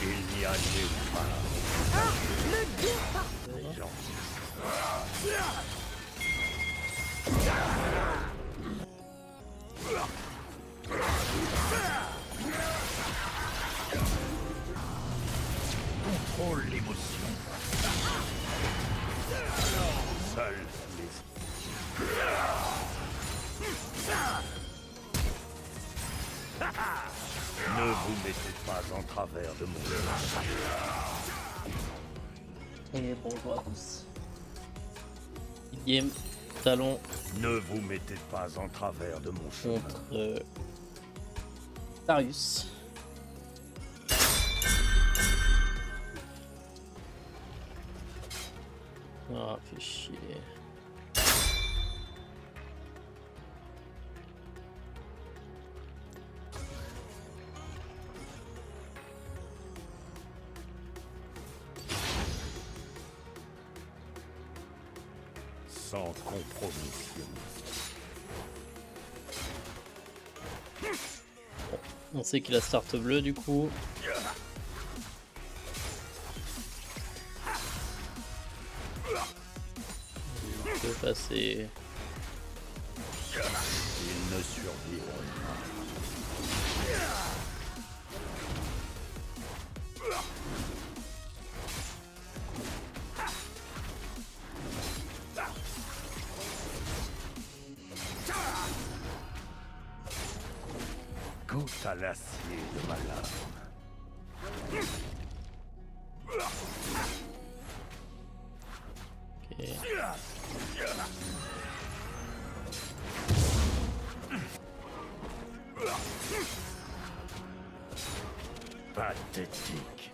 Il n'y a nulle part. Les gens. Contrôle l'émotion. Seuls les... Ne vous mettez pas en travers de mon Et bonjour à tous. Game, talon Ne vous mettez pas en travers de mon chemin. contre Darius. Ah, fait chier. Sans compromission. On sait qu'il a start bleu du coup. Il peut passer. Ils ne survivront pas. Goûte à l'acier de ma lame. Ok. Pathétique.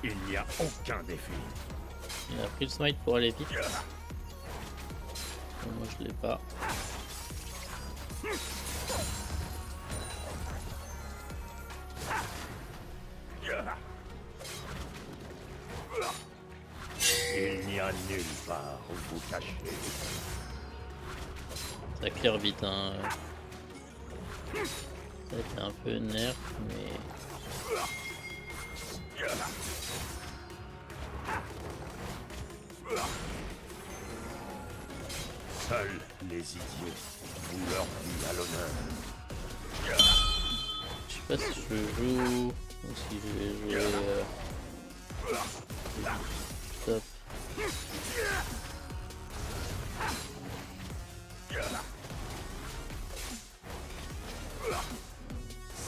Il n'y a aucun défi. Il a pris le smite pour aller vite. Moi je l'ai pas. Il n'y a nulle part où vous cachez. Ça clear vite hein. Ça a été un peu nerf mais. Seuls les idiots vous leur vie à l'honneur. Je sais pas si je joue ou si je vais jouer top.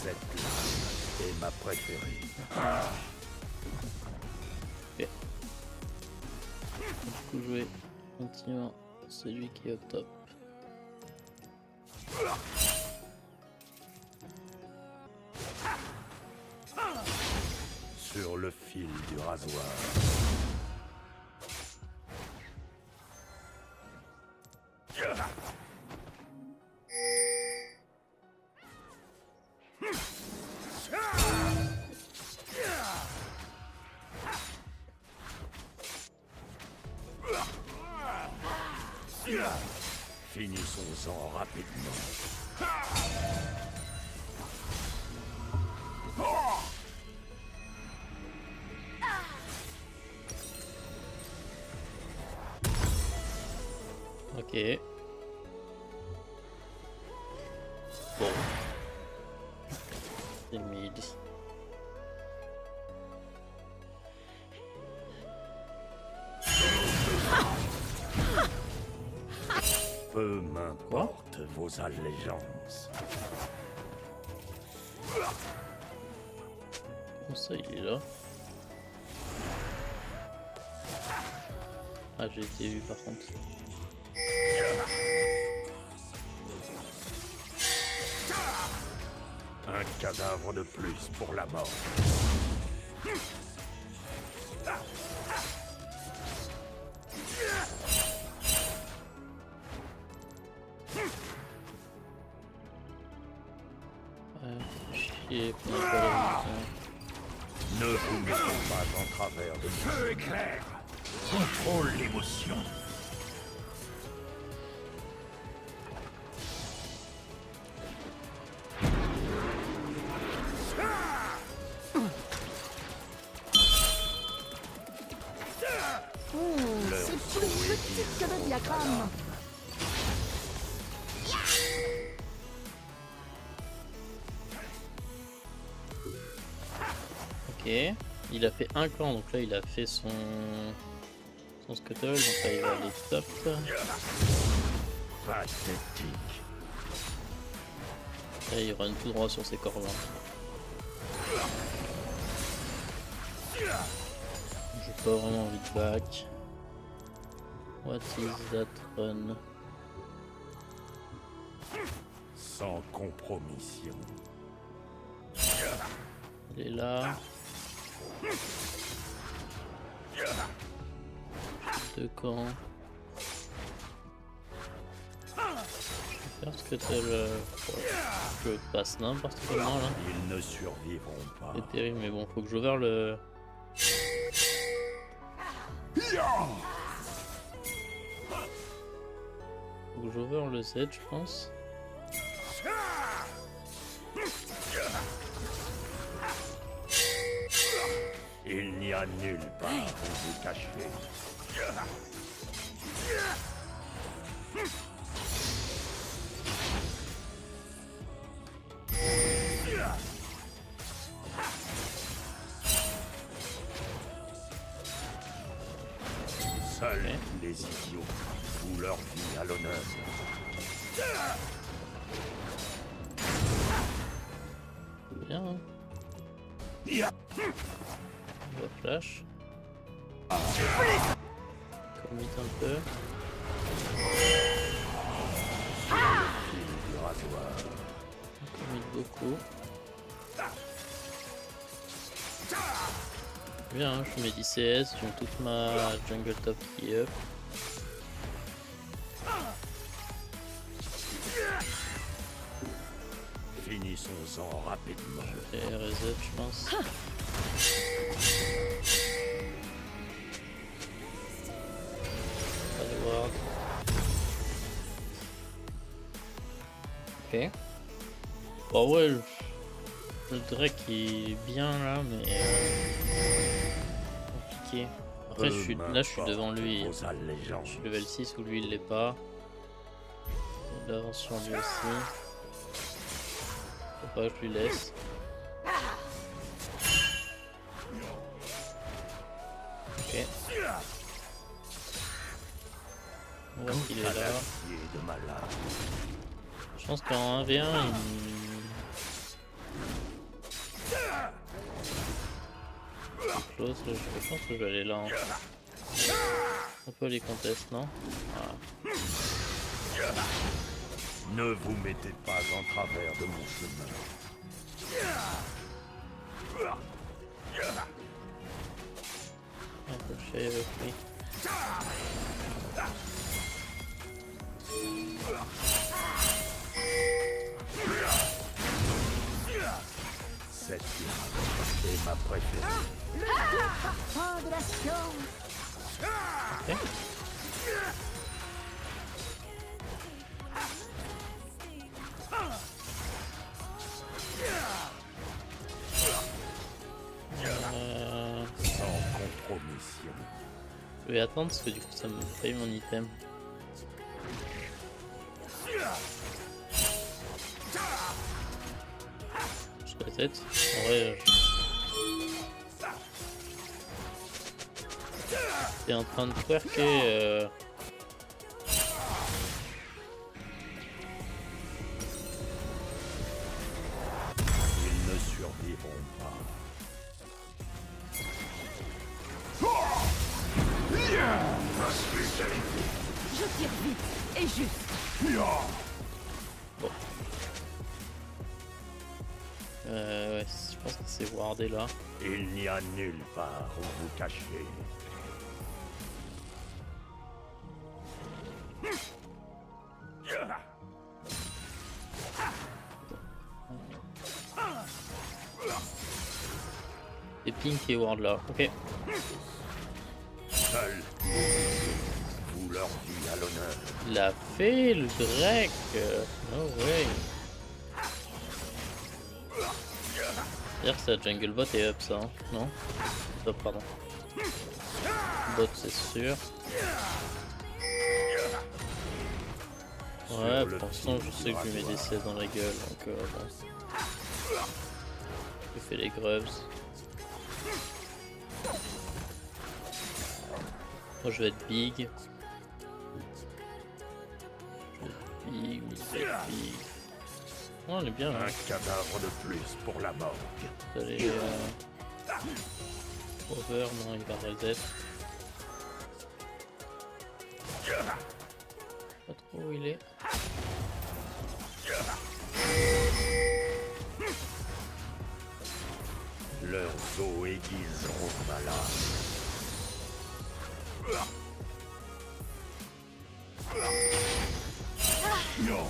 Cette lame est ma préférée. Ok. Du coup jouer continuant celui qui est au top. Sur le fil du rasoir. Finissons-en rapidement. Ok. Bon. C'est mid. Peu m'importe vos allégeances. Comment ça il est là? Ah j'ai été vu par contre. Un cadavre de plus pour la mort. Ouais, chier, puis on peut la Ne vous mettez pas en travers de feu éclair. Contrôle l'émotion. C'est plus petit que le diagramme. Ok, il a fait un camp, donc là il a fait son scuttle, donc là il va aller top. Pathétique. Là il run tout droit sur ses corps lents. J'ai pas vraiment envie de back. What is that run? Sans compromission. Il est là. Deux camps. Je vais faire scuttle. Je passe n'importe comment là. Ils ne survivront pas. C'est terrible, mais bon, faut que j'ouvre le. Faut que j'ouvre le Z, je pense. Il n'y a nulle part où vous cacher. Seuls les idiots vouent leur vie à l'honneur. Bien. Hein. On va flash. Commit un peu. Du rasoir. Commit beaucoup. Bien, hein, je mets 10 CS, j'ai toute ma jungle top qui est up. Finissons-en rapidement. Et reset, je pense. Pas de ward. Ok. Bon ouais, le Drake est bien là, mais compliqué. Après je suis devant lui. Je suis level 6 où lui il l'est pas. Il avance sur lui aussi. Faut pas que je lui laisse. Ok. On voit qu'il est là. Je pense qu'en 1v1 il close, je pense que je vais aller là. On peut les contester, non? Voilà. Ne vous mettez pas en travers de mon chemin. On peut chier avec lui. Cette pirate est ma préférée. Le doux parfum de la science. Ok. Sans compromission. Je vais attendre parce que du coup ça me paye mon item. Je reset. En vrai, j'étais en train de twerker. Ils ne survivront pas. Ma spécialité. Je tire vite et juste. Bon. Ouais, je pense que c'est wardé là. Il n'y a nulle part où vous cacher. Et Pink et Ward là, ok. Seul, vous leur vie à l'honneur. Il a fait le grec. No way. C'est-à-dire que sa jungle bot est up ça, hein. Non? Top, pardon. Bot c'est sûr. Ouais, pour l'instant je sais que je lui mets des CS dans la gueule, donc bon. Je fais les grubs. Moi je vais être big. Big, big. Oh, on est bien là. Un cadavre de plus pour la morgue. Allez, over, non, il va reset. Pas trop où il est. Leurs os aiguiseront ma lame. Non.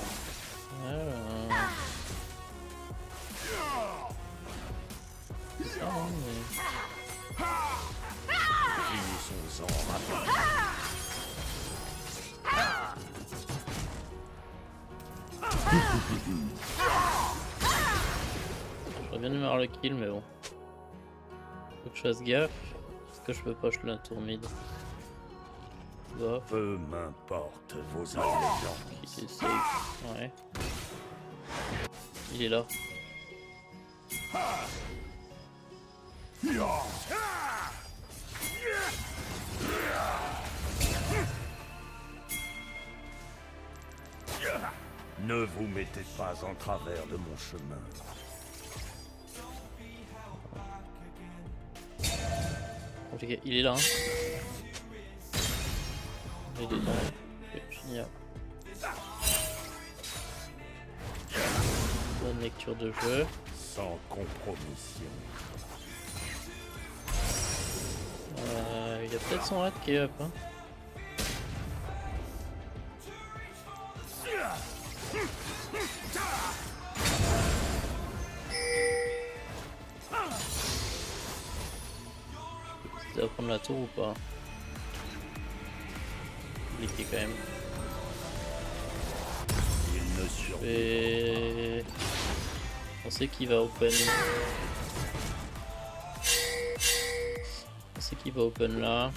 Ah. C'est ça, hein, mais... Finissons-en rapidement. J'aurais bien aimé avoir le kill, mais bon. Faut que je fasse gaffe. Est-ce que je peux push la tour mid? Bah, Peu m'importe vos allégeances. il est safe. Ouais. Il est là. Ne vous mettez pas en travers de mon chemin. Ok, il est là. Hein. Il est dedans. Ok, génial. Bonne lecture de jeu. Sans compromission. Il y a peut-être son raid qui est up. Hein. Tu vas prendre la tour ou pas? Cliquer quand même. Il ne survit Et... On sait qu'il va open. On sait qu'il va open là.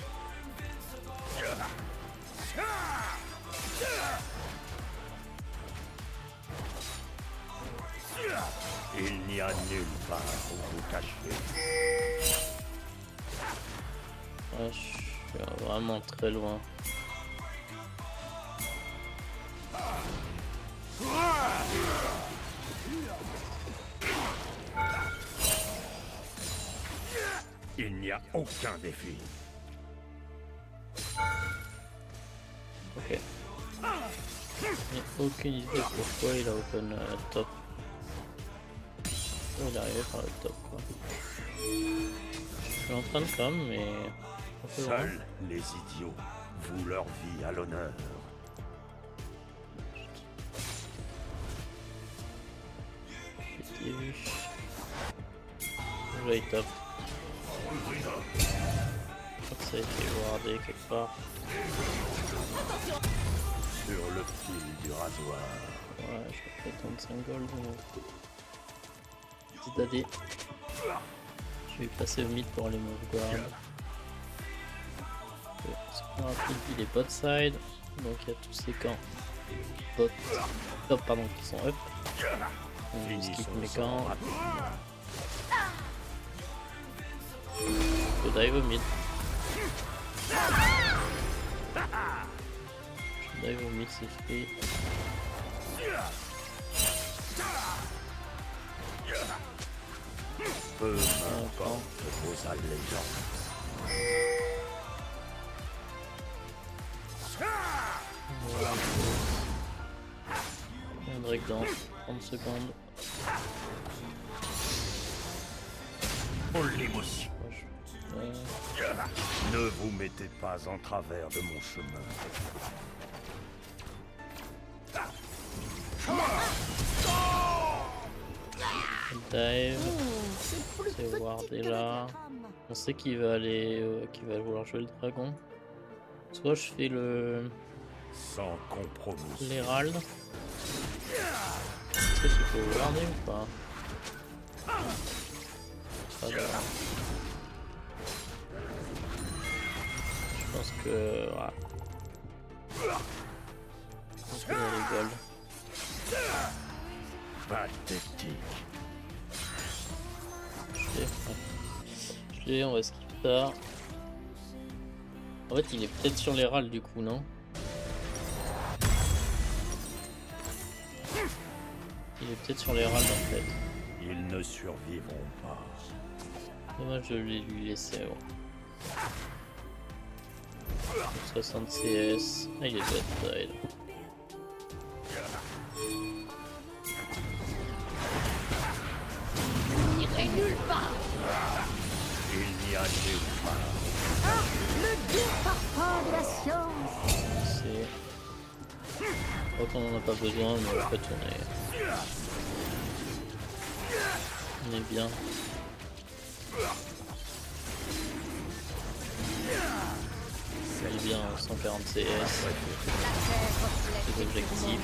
Il n'y a nulle part où vous cacher. Ah, je suis vraiment très loin. Il n'y a aucun défi. Ok. J'ai aucune idée pourquoi il a open top. Oh, il est arrivé par le top quoi. Je suis en train de come mais... un peu loin. Seuls les idiots vouent leur vie à l'honneur. Petit vu. Là il top. Je crois que ça a été wardé quelque part. Sur le fil du rasoir. Ouais, je vais peut-être 5 gold. Petit AD. Je vais passer au mid pour aller move guard. Rapide, il est bot side. Donc il y a tous ces camps bot, top pardon, qui sont up. Donc je skip mes camps. Je peux dive au mid. Je dive au mid, c'est free. Peu m'importe vos allégeances. Un drake dans 30 secondes. Pour l'émotion. Ouais, Ne vous mettez pas en travers de mon chemin. Dive. C'est plus C'est petit Ward que est le là. diagramme. On sait qu'il va aller, qu'il va vouloir jouer le dragon. Soit je fais le Sans compromis. l'Hérald. Est-ce que tu peux warder ou pas? Pas grave. Je pense que... voilà. Je pense que on rigole. Pathétique. Je l'ai, on va skip ça. En fait, il est peut-être sur l'Hérald du coup, non? Il est peut-être sur l'Hérald en fait. Ils ne survivront pas. Dommage de lui laisser. Bon. 60 CS. Ah, il est dead side. Vous n'irez nulle part. Il n'y a nulle part. Ah, le doux parfum de la science. C'est... Je crois qu'on en a pas besoin, mais en fait on est bien. On est bien 140 CS. C'est l'objectif.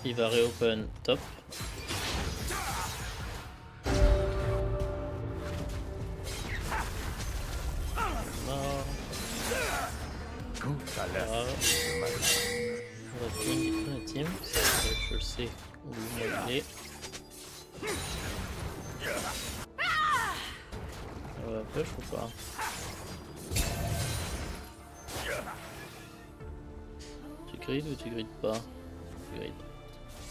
Il va reopen top. Mort. Goûte à la Grave. de ma On va prendre la team. Je le sais où il est. On va push ou pas? Tu grides ou tu grides pas? Tu grides.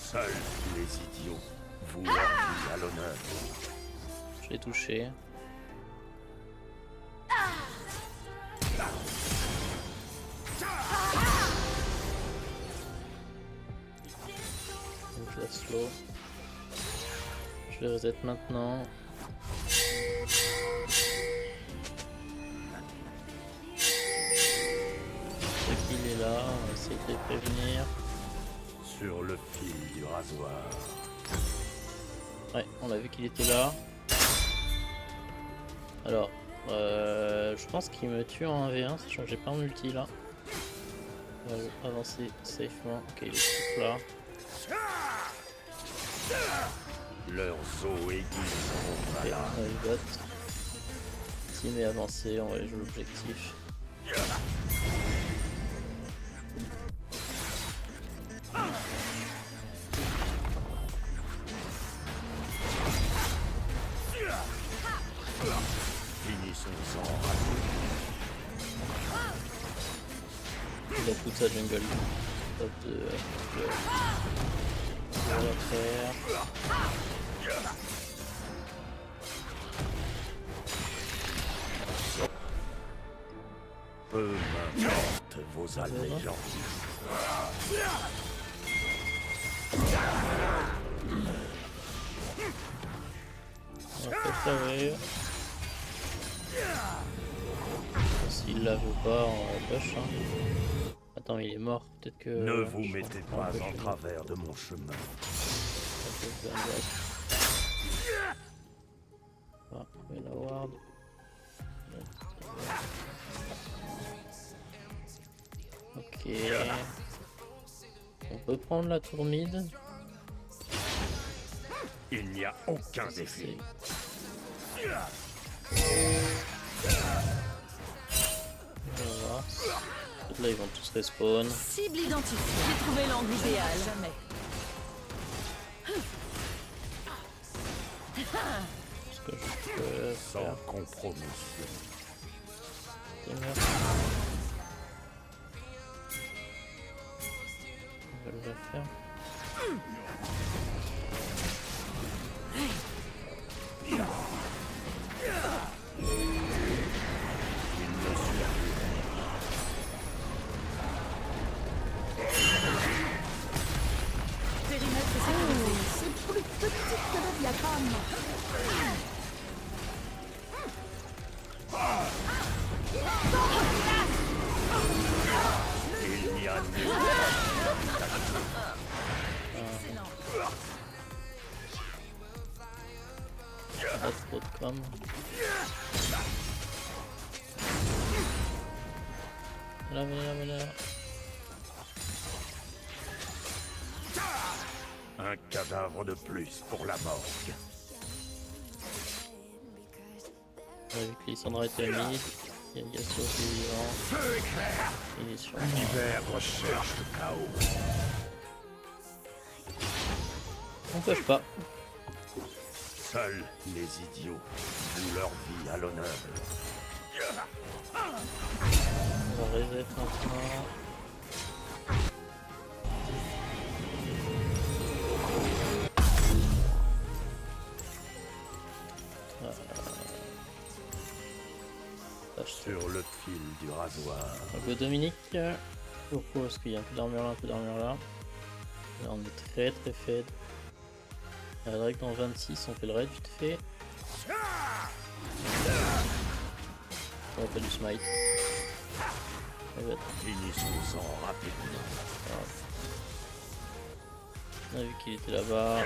Seuls les idiots vous à l'honneur. Je l'ai touché. Donc je la slow. Je vais reset maintenant. Dès qu'il est là, on va essayer de les prévenir. Sur le fil du rasoir. Ouais, on a vu qu'il était là. Alors, je pense qu'il me tue en 1v1, sachant que j'ai pas mon ulti là. On va avancer safement. Ok, il est tout là. Leurs os aiguës sont Ok, malades. on a eu bot. Team est avancé, on va aller jouer l'objectif. Finissons sans rater. Il a toute sa jungle. Top de la terre. Peu m'importe vos allégeances. On va préférer. S'il la veut pas, on va push. Hein. Attends, il est mort. Peut-être que. Ne vous mettez pas en travers de mon chemin. Ah, on va la ward. Ok. On peut prendre la tour mid. Il n'y a aucun défi. On va voir. Là, ils vont tous respawn. Cible identifiée. J'ai trouvé l'angle idéal. Jamais. Ce que je peux Sans faire. compromission. Gamer. On va le faire. Périmètre sécurisé. C'est plus petit que le diagramme. Il n'y a nulle Bam. Voilà, voilà, voilà. Un cadavre de plus pour la morgue. On a vu que Lissandra était mid. Il y a Yasuo qui est vivant. Feu éclair. Il est sur L'univers recherche le chaos. On push pas. Seuls les idiots vouent leur vie à l'honneur. On va reset maintenant. Sur le fil du rasoir. On go Dominique. Pourquoi? Parce qu'il y a un peu d'armure là, un peu d'armure là. Là on est très très faible. Drake dans 26, on fait le raid vite fait. On fait du smite. Finissons-en rapidement. On a vu qu'il était là-bas.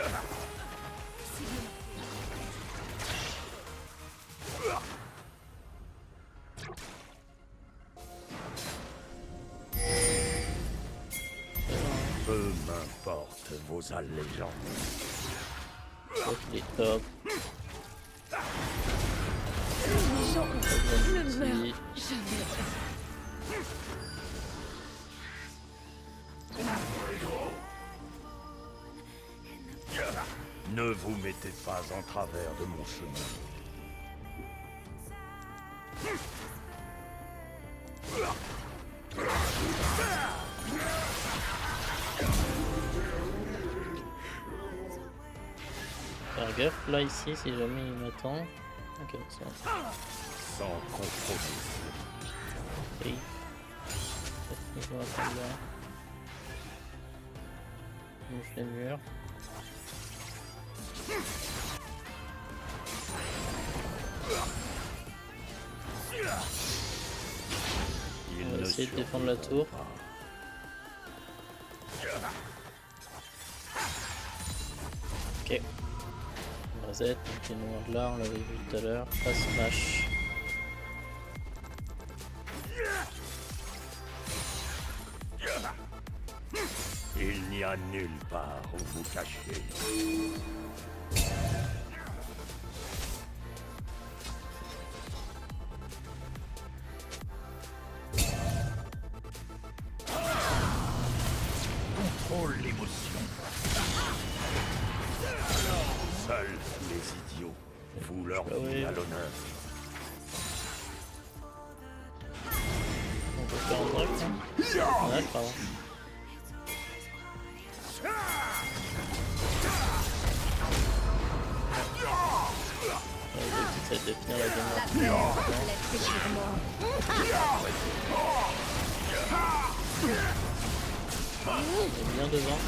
Peu m'importe vos allégeances. Je crois qu'il est top. Ne meurs Ici. jamais. Ne vous mettez pas en travers de mon chemin. Faire gaffe là ici si jamais il m'attend. Ok, c'est bon. Sans compromis. Safe. Peut-être qu'on va attendre là. Bouge les murs. On va essayer de défendre la tour. Ok. On reset, donc les noirs là, on l'avait vu tout à l'heure. Pas smash. Il n'y a nulle part où vous cacher. Contrôle l'émotion. Seuls les idiots vouent leur vie à l'honneur. On peut faire un direct. Hein. Ouais, pardon. J'essaie de finir la game là. Il est bien devant.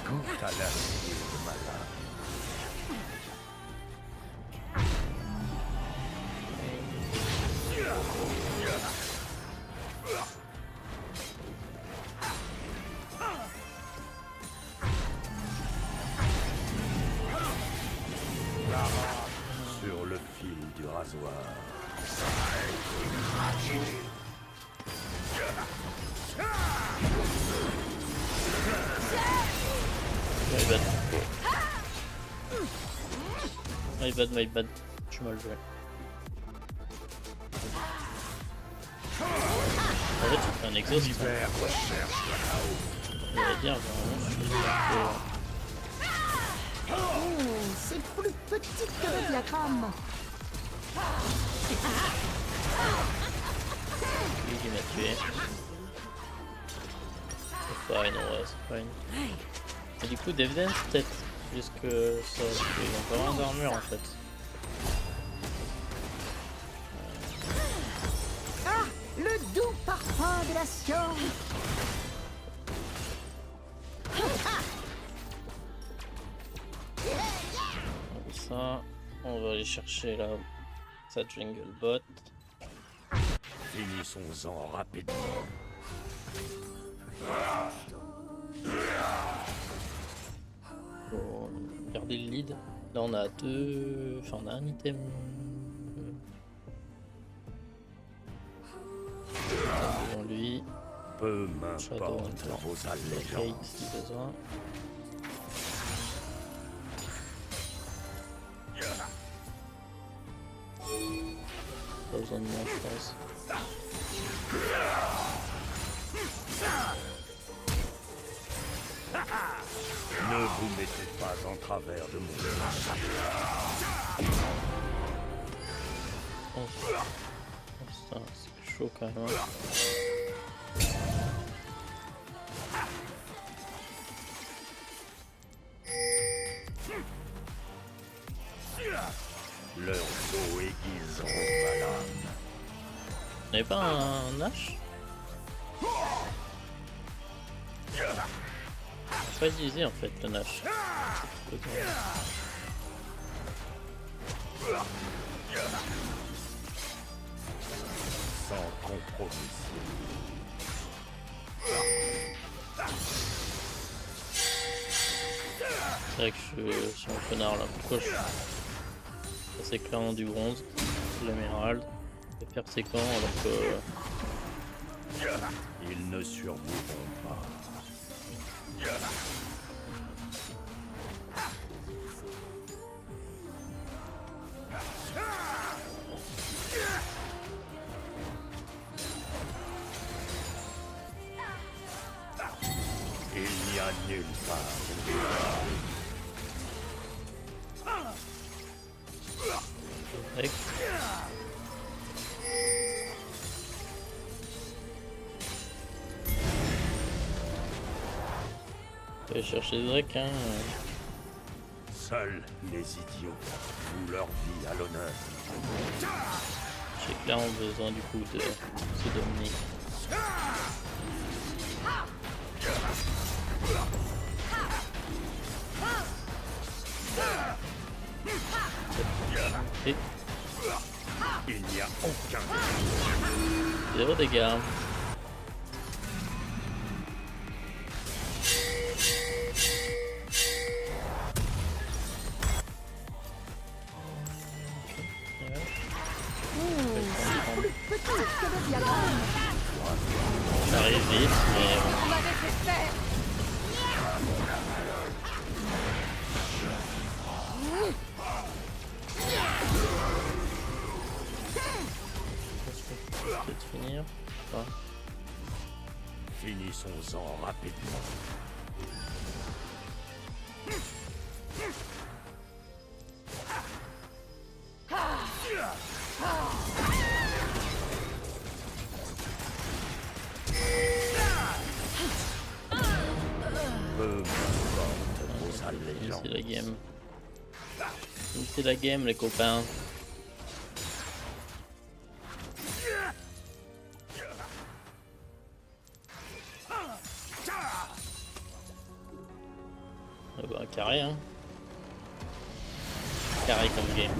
Quant à l'avenir de ma lame, sur le fil du rasoir. My bad. Je suis mal joué. En fait, tu fais un exhaust. L'univers recherche le chaos. Il va dire vraiment. C'est plus petit que le diagramme. Lui qui m'a tué. C'est fine, ouais, c'est fine. Et du coup, Devidence peut-être. Puisque ça, ils ont pas mal d'armure en fait. Ah, le doux parfum de la science. Donc ça, on va aller chercher là sa jungle bot. Finissons-en rapidement. Faut garder le lead. Là on a deux... Enfin on a un item. Devant lui. Peu Shadow m'importe maintenant. vos allégeances. Kate si besoin. Pas besoin de moi je pense. Ne vous mettez pas en travers de mon Oh, putain, c'est chaud quand même. Leur dos aiguiseront ma lame. On avait pas un Nash? Pas utilisé en fait le Nash. Sans compromission. C'est vrai que je suis un connard là. Pourquoi je suis assez clairement du bronze, de l'émeraude, et perséquent alors que. Ils ne survivront pas. Il n'y a nulle part. Avec. Je vais chercher Drake hein. Seuls les idiots vouent leur vie à l'honneur. J'ai clairement besoin du coup de ce Dominique. Et Il n'y a aucun 0 dégâts. Peut-être que le diagramme J'arrive vite, mais on m'avait fait faire. je vais peut-être finir. Pas. Finissons-en rapidement. Peu m'importe vos allégeances. C'est la game. C'est la game les copains. Ah bah carré hein. Carré comme game.